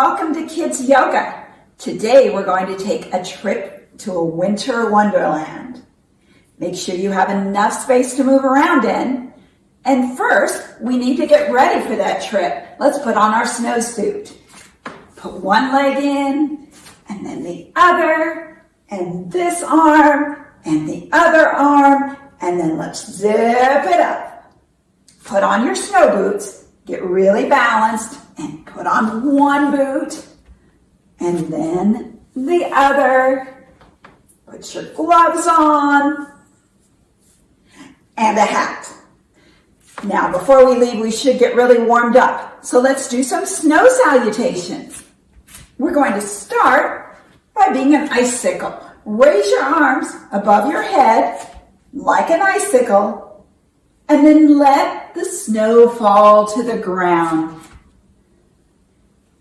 welcome to Kids Yoga. Today we're going to take a trip to a winter wonderland. Make sure you have enough space to move around in. And first, we need to get ready for that trip. Let's put on our snowsuit. Put one leg in, and then the other, and this arm, and the other arm, and then let's zip it up. Put on your snow boots, get really balanced, and put on one boot, and then the other. Put your gloves on, and a hat. Now, before we leave, we should get really warmed up. So let's do some snow salutations. We're going to start by being an icicle. Raise your arms above your head like an icicle, and then let the snow fall to the ground.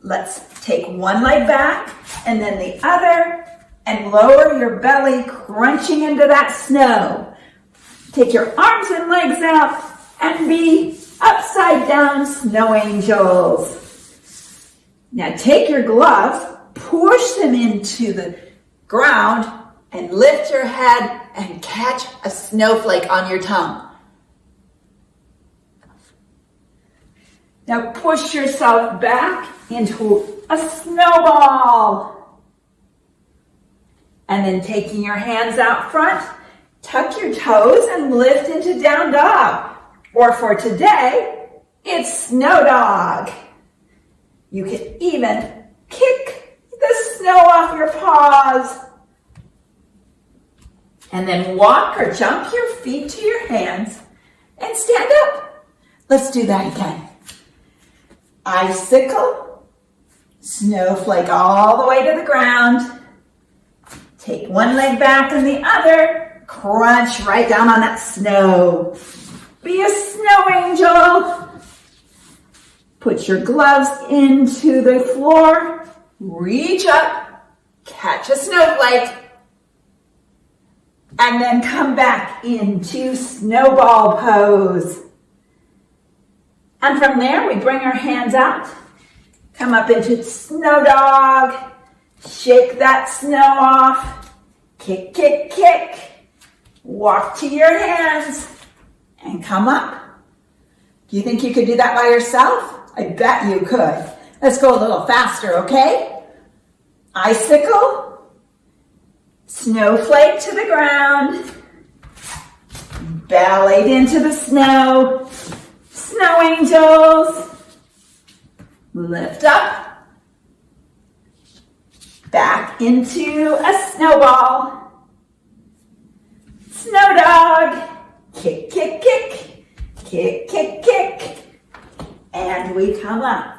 Let's take one leg back and then the other, and lower your belly, crunching into that snow. Take your arms and legs out and be upside down snow angels. Now take your gloves, push them into the ground, and lift your head and catch a snowflake on your tongue. Now push yourself back into a snowball. And then taking your hands out front, tuck your toes and lift into down dog. Or for today, it's snow dog. You can even kick the snow off your paws. And then walk or jump your feet to your hands and stand up. Let's do that again. Icicle, snowflake all the way to the ground. Take one leg back and the other. Crunch right down on that snow. Be a snow angel. Put your gloves into the floor. Reach up. Catch a snowflake. And then come back into snowball pose. And from there, we bring our hands out. Come up into snow dog. Shake that snow off. Kick, kick, kick. Walk to your hands and come up. Do you think you could do that by yourself? I bet you could. Let's go a little faster, okay? Icicle, snowflake to the ground, bellied into the snow, snow angels, lift up, back into a snowball, snow dog, kick, kick, kick, kick, kick, kick, and we come up.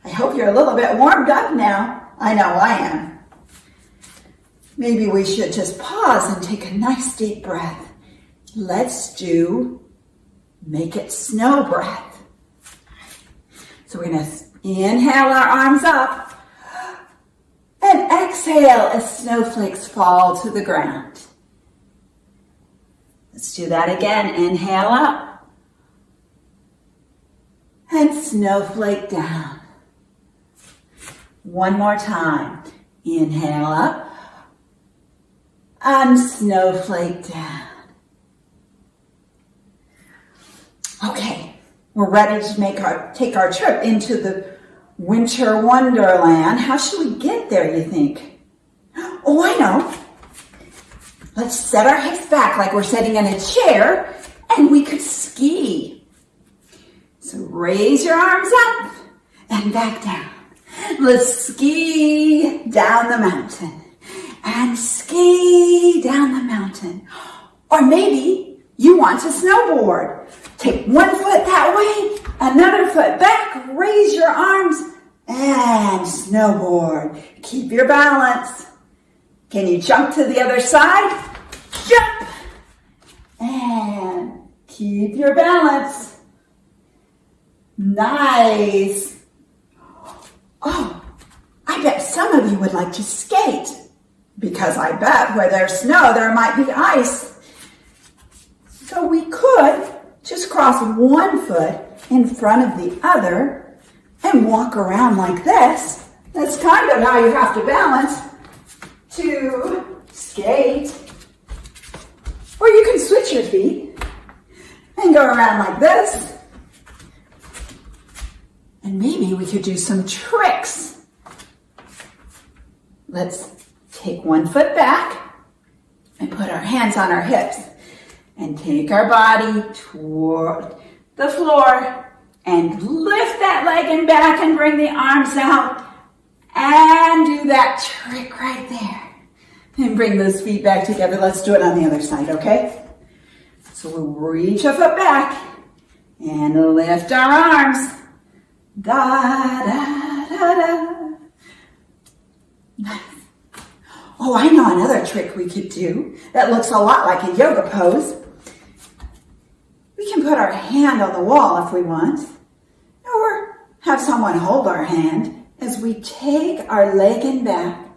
I hope you're a little bit warmed up now. I know I am. Maybe we should just pause and take a nice deep breath. Let's do make it snow breath. So we're going to inhale our arms up. And exhale as snowflakes fall to the ground. Let's do that again. Inhale up. And snowflake down. One more time. Inhale up. And snowflake down. Okay, we're ready to take our trip into the winter wonderland. How should we get there, you think? Oh, I know. Let's set our hips back like we're sitting in a chair, and we could ski. So raise your arms up and back down. Let's ski down the mountain and ski down the mountain. Or maybe you want to snowboard. Take one foot that way, another foot back, raise your arms, and snowboard. Keep your balance. Can you jump to the other side? Jump! And keep your balance. Nice. Oh, I bet some of you would like to skate, because I bet where there's snow, there might be ice. So we could just cross one foot in front of the other and walk around like this. That's kind of how you have to balance to skate. Or you can switch your feet and go around like this. And maybe we could do some tricks. Let's take one foot back and put our hands on our hips and take our body toward the floor and lift that leg and back and bring the arms out and do that trick right there. And bring those feet back together. Let's do it on the other side, okay? So we'll reach a foot back and lift our arms. Da, da, da, da. Nice. Oh, I know another trick we could do that looks a lot like a yoga pose. We can put our hand on the wall if we want, or have someone hold our hand as we take our leg and back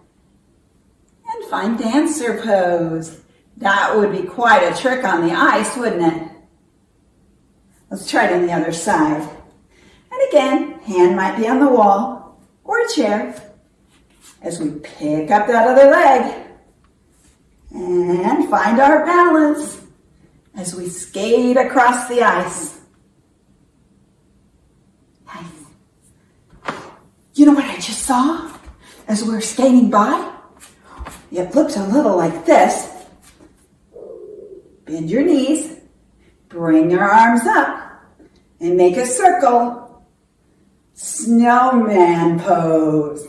and find dancer pose. That would be quite a trick on the ice, wouldn't it? Let's try it on the other side. And again, hand might be on the wall or a chair as we pick up that other leg and find our balance as we skate across the ice. Nice. You know what I just saw as we were skating by? It looks a little like this. Bend your knees, bring your arms up, and make a circle. Snowman pose.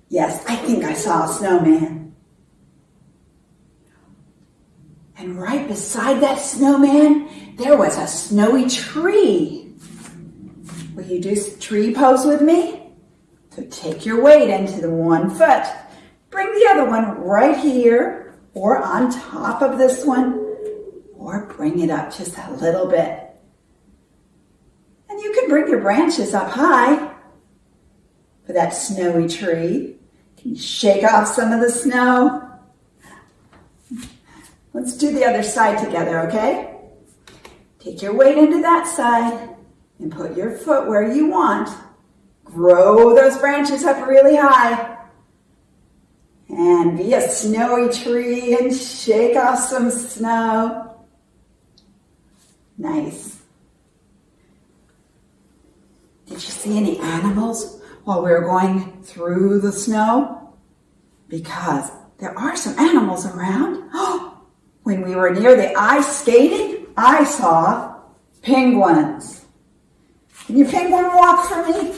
Yes, I think I saw a snowman. And right beside that snowman, there was a snowy tree. Will you do tree pose with me? So take your weight into the one foot. Bring the other one right here or on top of this one, or bring it up just a little bit. And you can bring your branches up high for that snowy tree. Can you shake off some of the snow? Let's do the other side together, okay? Take your weight into that side and put your foot where you want. Grow those branches up really high. And be a snowy tree and shake off some snow. Nice. Did you see any animals while we were going through the snow? Because there are some animals around. When we were near the ice skating, I saw penguins. Can you penguin walk for me?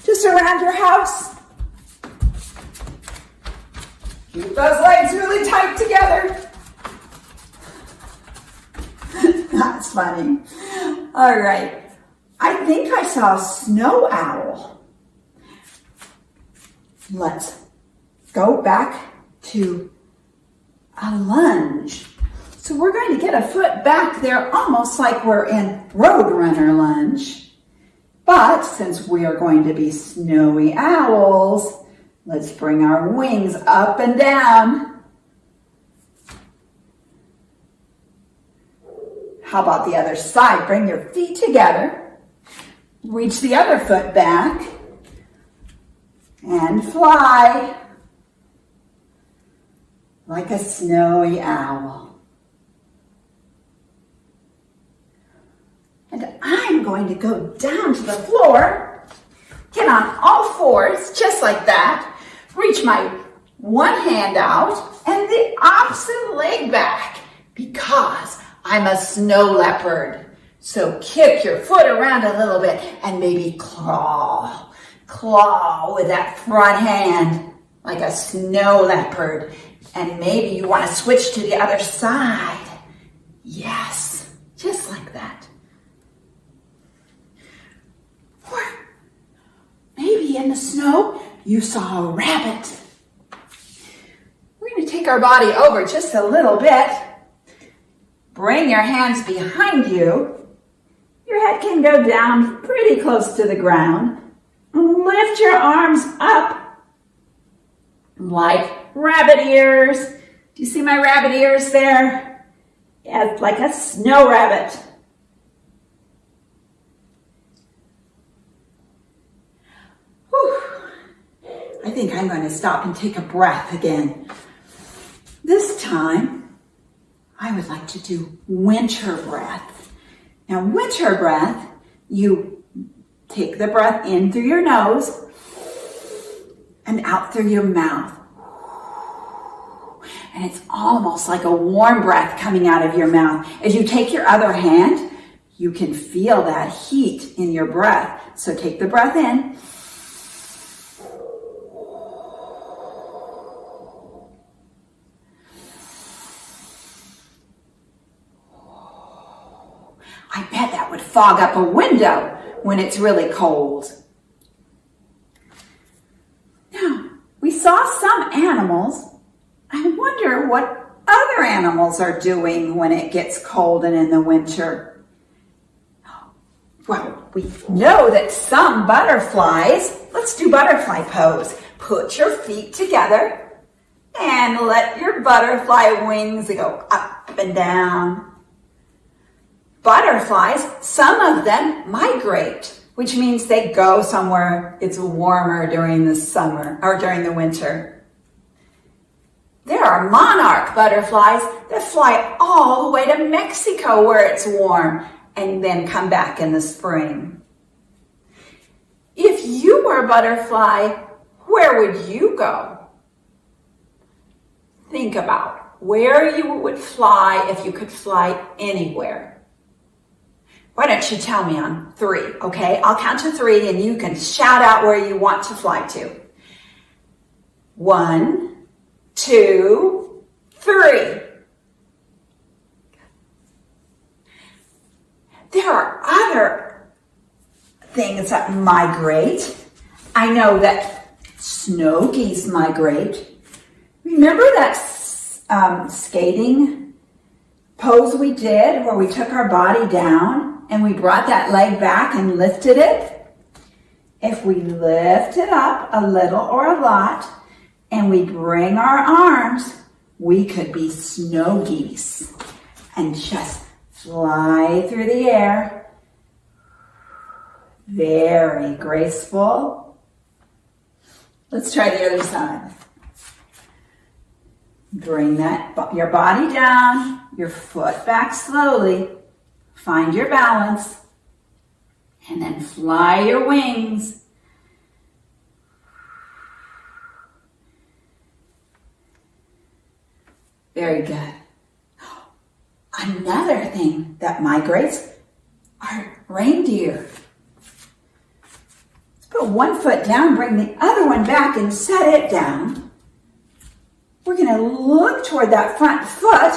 Just around your house. Keep those legs really tight together. That's funny. All right. I think I saw a snow owl. Let's go back to a lunge. So we're going to get a foot back there almost like we're in Roadrunner lunge. But since we are going to be snowy owls, let's bring our wings up and down. How about the other side? Bring your feet together. Reach the other foot back. And fly like a snowy owl. And I'm going to go down to the floor, get on all fours, just like that, reach my one hand out and the opposite leg back because I'm a snow leopard. So kick your foot around a little bit and maybe claw with that front hand like a snow leopard. And maybe you want to switch to the other side. Yes, just like that. Or maybe in the snow, you saw a rabbit. We're going to take our body over just a little bit. Bring your hands behind you. Your head can go down pretty close to the ground. Lift your arms up like rabbit ears. Do you see my rabbit ears there? Yeah, it's like a snow rabbit. I think I'm going to stop and take a breath again. This time, I would like to do winter breath. Now, winter breath, you take the breath in through your nose and out through your mouth. And it's almost like a warm breath coming out of your mouth. As you take your other hand, you can feel that heat in your breath. So take the breath in. I bet that would fog up a window when it's really cold. Now, we saw some animals. I wonder what other animals are doing when it gets cold and in the winter. Well, we know that some butterflies, let's do butterfly pose. Put your feet together and let your butterfly wings go up and down. Butterflies, some of them migrate, which means they go somewhere it's warmer during the summer or during the winter. There are monarch butterflies that fly all the way to Mexico where it's warm and then come back in the spring. If you were a butterfly, where would you go? Think about where you would fly if you could fly anywhere. Why don't you tell me on 3, okay? I'll count to 3 and you can shout out where you want to fly to. 1, 2, 3. There are other things that migrate. I know that snow geese migrate. Remember that skating pose we did where we took our body down and we brought that leg back and lifted it? If we lift it up a little or a lot and we bring our arms, we could be snow geese and just fly through the air. Very graceful. Let's try the other side. Bring your body down, your foot back slowly. Find your balance. And then fly your wings. Very good. Another thing that migrates are reindeer. Let's put one foot down, bring the other one back and set it down. We're going to look toward that front foot,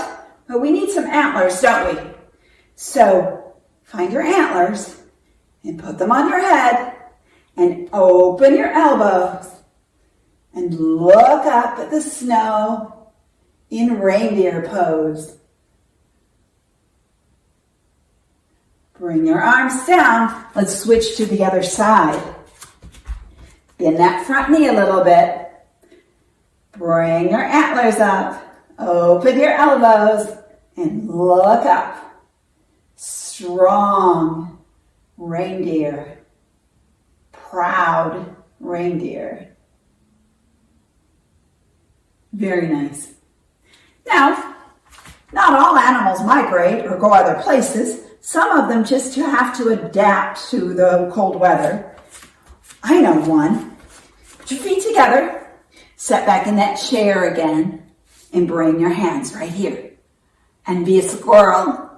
but we need some antlers, don't we? So find your antlers and put them on your head and open your elbows and look up at the snow in reindeer pose. Bring your arms down. Let's switch to the other side. Bend that front knee a little bit. Bring your antlers up. Open your elbows and look up. Strong reindeer. Proud reindeer. Very nice. Now, not all animals migrate or go other places. Some of them just have to adapt to the cold weather. I know one. Put your feet together. Sit back in that chair again and bring your hands right here. And be a squirrel.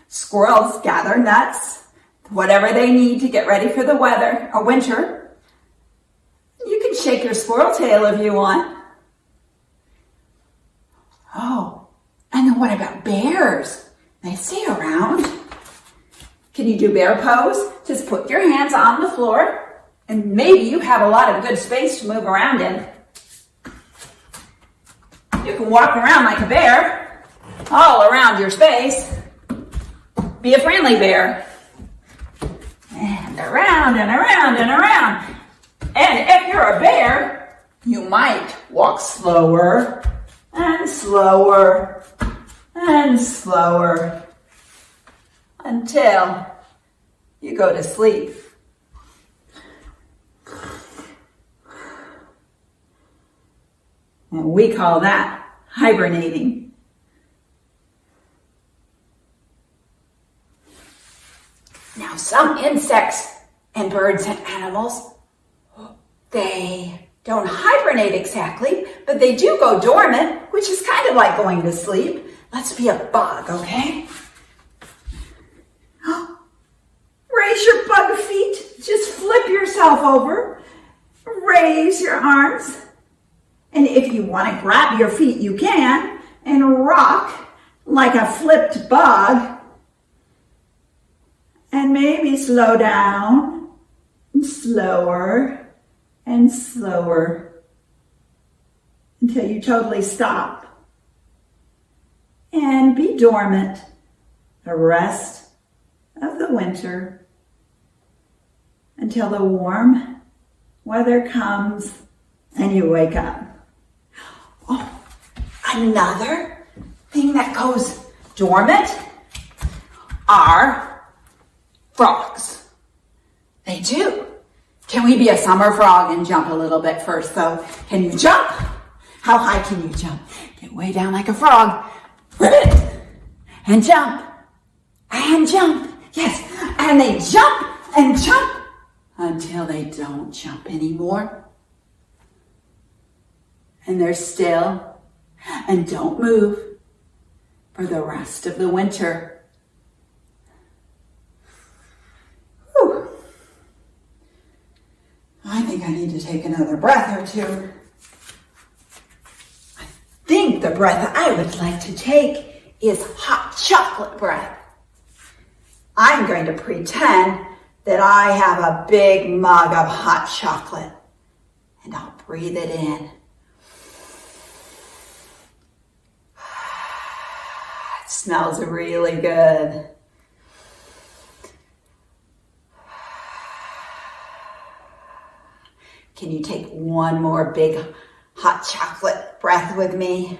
Squirrels gather nuts, whatever they need to get ready for the weather or winter. You can shake your squirrel tail if you want. Oh, and then what about bears? They stay around. Can you do bear pose? Just put your hands on the floor and maybe you have a lot of good space to move around in. You can walk around like a bear, all around your space. Be a friendly bear. And around and around and around. And if you're a bear, you might walk slower and slower and slower until you go to sleep. And we call that hibernating. Now, some insects and birds and animals, they don't hibernate exactly, but they do go dormant, which is kind of like going to sleep. Let's be a bug, okay? Raise your bug feet. Just flip yourself over. Raise your arms. And if you want to grab your feet, you can, and rock like a flipped bug. And maybe slow down, and slower and slower until you totally stop. And be dormant the rest of the winter until the warm weather comes and you wake up. Oh, another thing that goes dormant are frogs. They do. Can we be a summer frog and jump a little bit first though? Can you jump? How high can you jump? Get way down like a frog. Ribbit. And jump. And jump. Yes. And they jump and jump until they don't jump anymore. And they're still and don't move for the rest of the winter. Whew. I think I need to take another breath or two. I think the breath I would like to take is hot chocolate breath. I'm going to pretend that I have a big mug of hot chocolate, and I'll breathe it in. It smells really good. Can you take one more big hot chocolate breath with me?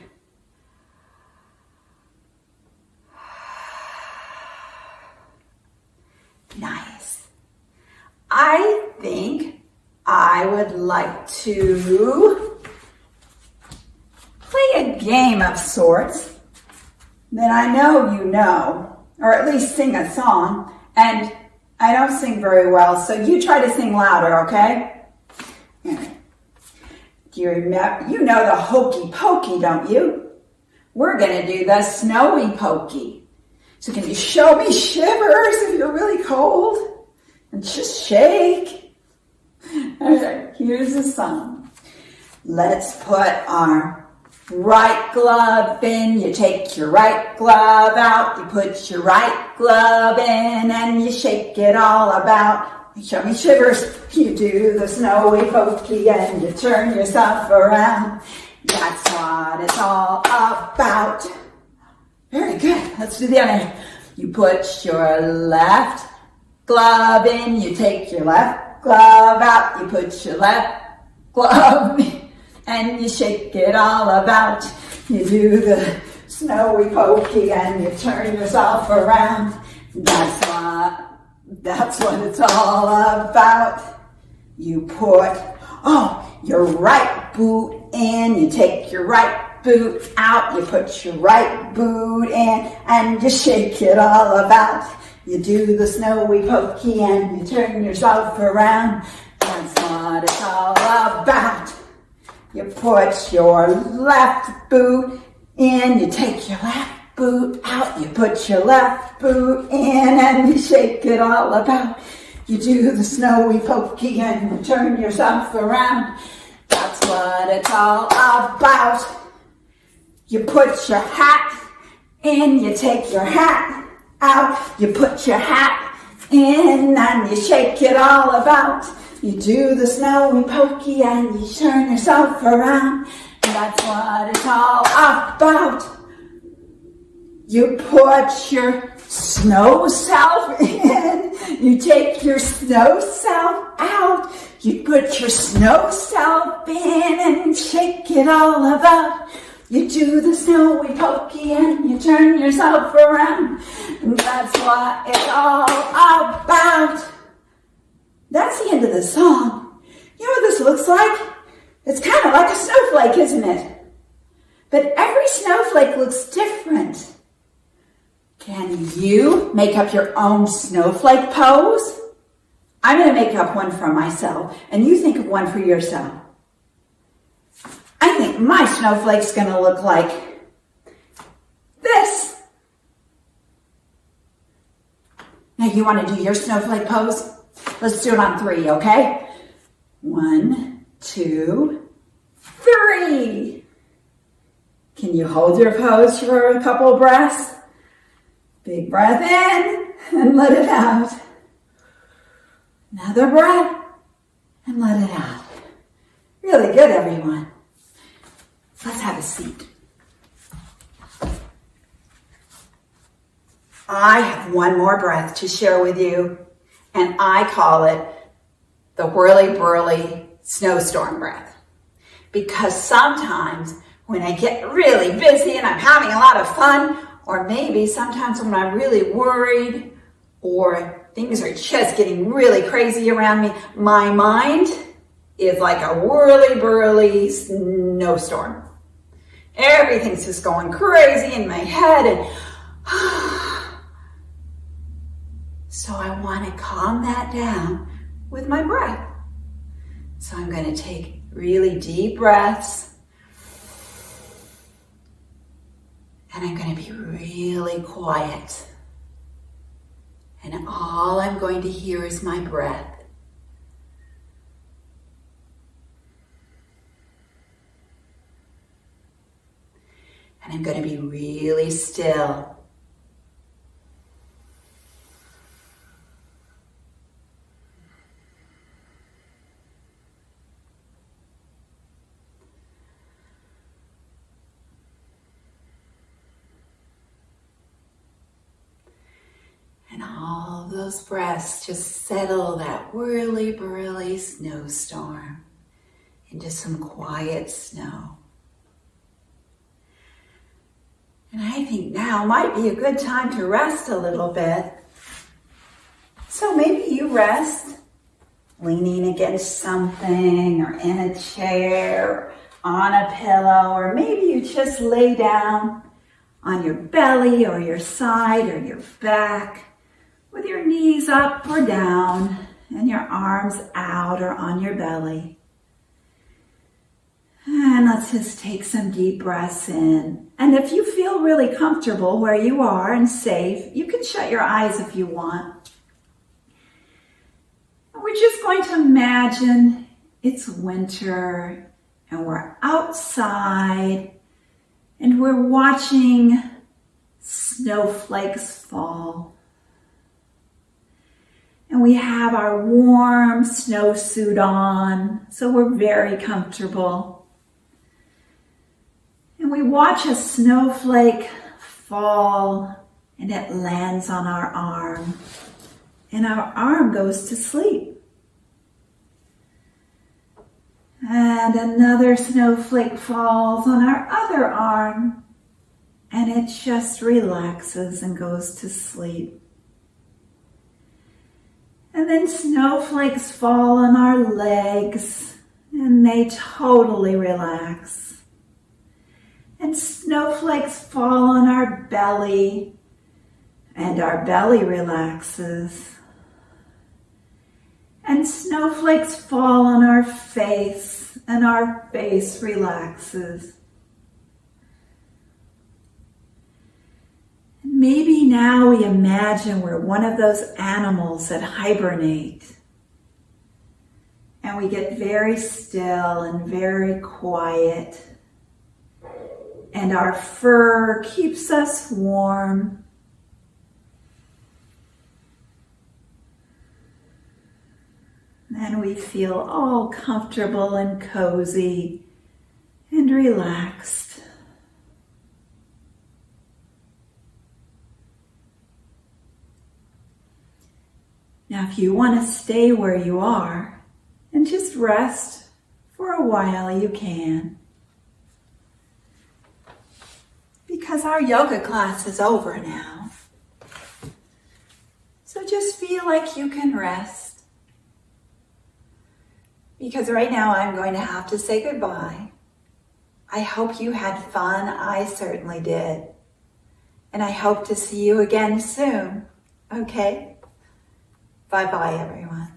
Nice. I think I would like to play a game of sorts that I know you know, or at least sing a song. And I don't sing very well, so you try to sing louder, okay? Do you remember? You know the hokey pokey, don't you? We're going to do the Snowy Pokey. So can you show me shivers if you're really cold? And just shake. All right, here's the song. Let's put our right glove in. You take your right glove out. You put your right glove in and you shake it all about. Show me shivers. You do the Snowy Pokey and you turn yourself around. That's what it's all about. Very good. Let's do the other. You put your left glove in. You take your left glove out. You put your left glove in and you shake it all about. You do the Snowy Pokey and you turn yourself around. That's what it's all about. You put, your right boot in. You take your right boot out. You put your right boot in and you shake it all about. You do the Snowy Pokey and you turn yourself around. That's what it's all about. You put your left boot in. You take your left boot out, you put your left boot in and you shake it all about. You do the Snowy Pokey and you turn yourself around. That's what it's all about. You put your hat in, you take your hat out, you put your hat in and you shake it all about. You do the Snowy Pokey and you turn yourself around. That's what it's all about. You put your snow self in. You take your snow self out. You put your snow self in and shake it all about. You do the Snowy Pokey and you turn yourself around. And that's what it's all about. That's the end of the song. You know what this looks like? It's kind of like a snowflake, isn't it? but every snowflake looks different. Can you make up your own snowflake pose? I'm going to make up one for myself, and you think of one for yourself. I think my snowflake's going to look like this. Now, you want to do your snowflake pose? Let's do it on 3, okay? 1, 2, 3. Can you hold your pose for a couple breaths? Big breath in and let it out. Another breath and let it out. Really good, everyone. Let's have a seat. I have one more breath to share with you, and I call it the Whirly Burly snowstorm breath. Because sometimes when I get really busy and I'm having a lot of fun, or maybe sometimes when I'm really worried or things are just getting really crazy around me, my mind is like a whirly burly snowstorm. Everything's just going crazy in my head, and so I want to calm that down with my breath. So I'm going to take really deep breaths, and I'm going to be really quiet. And all I'm going to hear is my breath. And I'm going to be really still. And all those breaths just settle that whirly burly snowstorm into some quiet snow. And I think now might be a good time to rest a little bit. So maybe you rest leaning against something, or in a chair, on a pillow, or maybe you just lay down on your belly or your side or your back, with your knees up or down and your arms out or on your belly. And let's just take some deep breaths in. And if you feel really comfortable where you are and safe, you can shut your eyes if you want. And we're just going to imagine it's winter and we're outside and we're watching snowflakes fall. And we have our warm snowsuit on, so we're very comfortable. And we watch a snowflake fall, and it lands on our arm. And our arm goes to sleep. And another snowflake falls on our other arm, and it just relaxes and goes to sleep. And then snowflakes fall on our legs, and they totally relax. And snowflakes fall on our belly, and our belly relaxes. And snowflakes fall on our face, and our face relaxes. Maybe now we imagine we're one of those animals that hibernate. And we get very still and very quiet. And our fur keeps us warm. And we feel all comfortable and cozy and relaxed. Now, if you want to stay where you are and just rest for a while, you can. Because our yoga class is over now. So just feel like you can rest. Because right now I'm going to have to say goodbye. I hope you had fun. I certainly did. And I hope to see you again soon. Okay? Bye-bye, everyone.